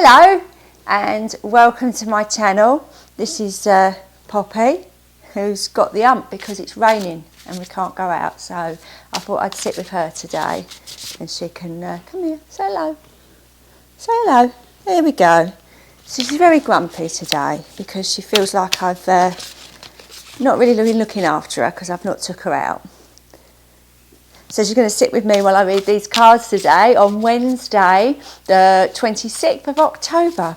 Hello and welcome to my channel. This is Poppy, who's got the ump because it's raining and we can't go out, so I thought I'd sit with her today and she can come here, say hello, say hello. There we go. So she's very grumpy today because she feels like I've not really been looking after her because I've not took her out. So she's going to sit with me while I read these cards today on Wednesday, the 26th of October.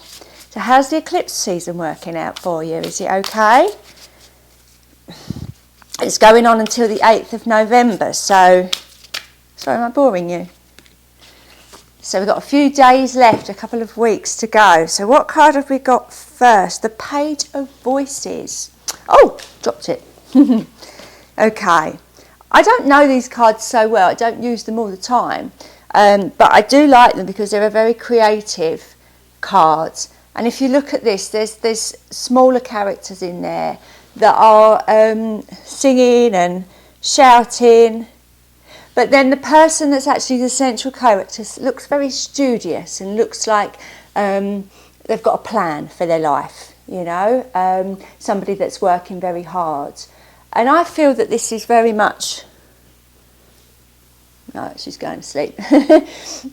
So how's the eclipse season working out for you? Is it okay? It's going on until the 8th of November, so... Sorry, am I boring you? So we've got a few days left, a couple of weeks to go. So what card have we got first? The Page of Voices. Oh, dropped it. Okay. I don't know these cards so well, I don't use them all the time, but I do like them because they're a very creative cards. And if you look at this, there's smaller characters in there that are singing and shouting, but then the person that's actually the central character looks very studious and looks like they've got a plan for their life, you know, somebody that's working very hard. And I feel that this is very much... No, she's going to sleep.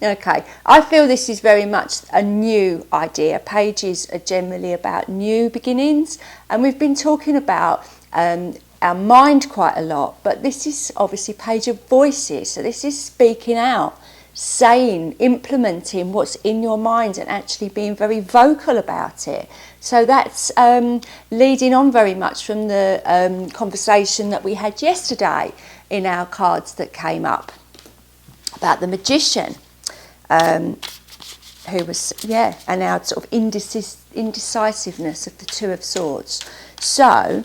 Okay. I feel this is very much a new idea. Pages are generally about new beginnings. And we've been talking about our mind quite a lot. But this is obviously Page of Voices. So this is speaking out, saying, implementing what's in your mind and actually being very vocal about it. So that's leading on very much from the conversation that we had yesterday in our cards that came up about the magician, who was, and our sort of indecisiveness of the Two of Swords. So,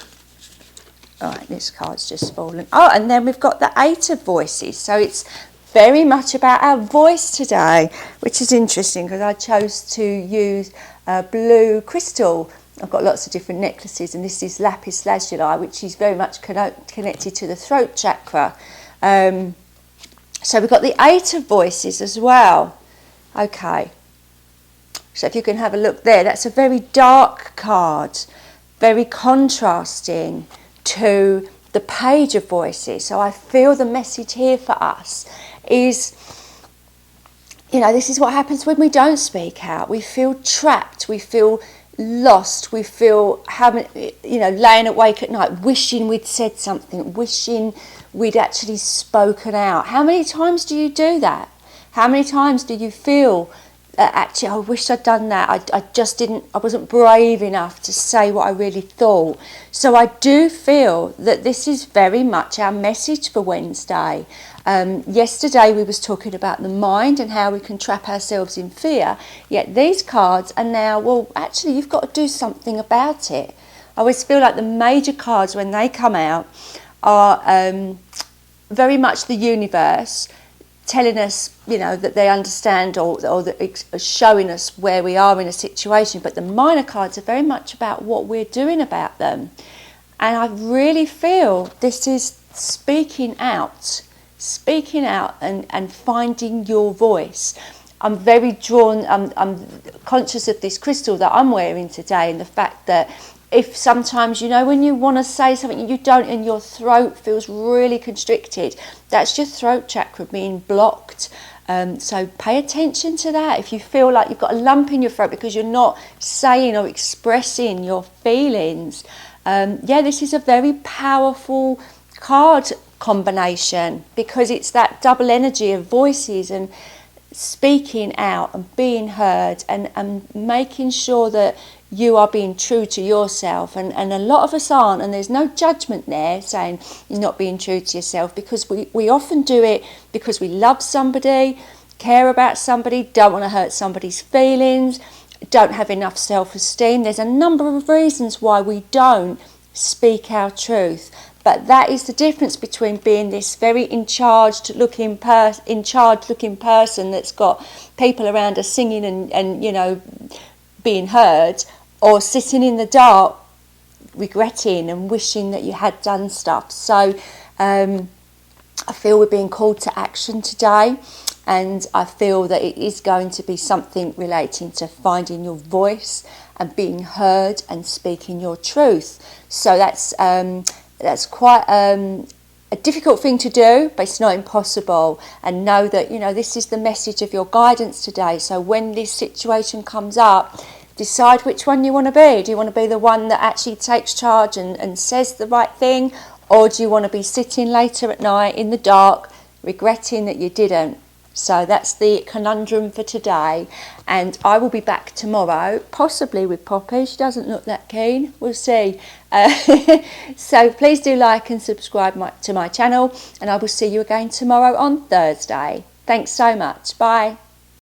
all right, this card's just fallen. Oh, and then we've got the Eight of Voices. So it's very much about our voice today, which is interesting because I chose to use blue crystal. I've got lots of different necklaces, and this is lapis lazuli, which is very much connected to the throat chakra. So we've got the Eight of Voices as well. Okay. So if you can have a look there, that's a very dark card, very contrasting to the Page of Voices. So I feel the message here for us is, you know, this is what happens when we don't speak out. We feel trapped, we feel lost, we feel laying awake at night, wishing we'd said something, wishing we'd actually spoken out. How many times do you do that? How many times do you feel actually, I wish I'd done that, I wasn't brave enough to say what I really thought. So I do feel that this is very much our message for Wednesday. Yesterday we was talking about the mind and how we can trap ourselves in fear, yet these cards are now, well, actually you've got to do something about it. I always feel like the major cards when they come out are very much the universe telling us, you know, that they understand or that showing us where we are in a situation, but the minor cards are very much about what we're doing about them. And I really feel this is speaking out and finding your voice. I'm very drawn, I'm conscious of this crystal that I'm wearing today, and the fact that if sometimes, you know, when you want to say something you don't and your throat feels really constricted, that's your throat chakra being blocked. So pay attention to that. If you feel like you've got a lump in your throat because you're not saying or expressing your feelings, this is a very powerful card combination because it's that double energy of voices and speaking out and being heard and making sure that you are being true to yourself, and a lot of us aren't, and there's no judgment there saying you're not being true to yourself, because we often do it because we love somebody, care about somebody, don't want to hurt somebody's feelings, don't have enough self-esteem. There's a number of reasons why we don't speak our truth, but that is the difference between being this very in charge looking person that's got people around us singing and you know, being heard, or sitting in the dark regretting and wishing that you had done stuff. So I feel we're being called to action today. and I feel that it is going to be something relating to finding your voice and being heard and speaking your truth. So that's quite a difficult thing to do, but it's not impossible. And know that, you know, this is the message of your guidance today. So when this situation comes up, decide which one you want to be. Do you want to be the one that actually takes charge and says the right thing? Or do you want to be sitting later at night in the dark, regretting that you didn't? So that's the conundrum for today, and I will be back tomorrow, possibly with Poppy. She doesn't look that keen. We'll see. So please do like and subscribe to my channel, and I will see you again tomorrow on Thursday. Thanks so much. Bye.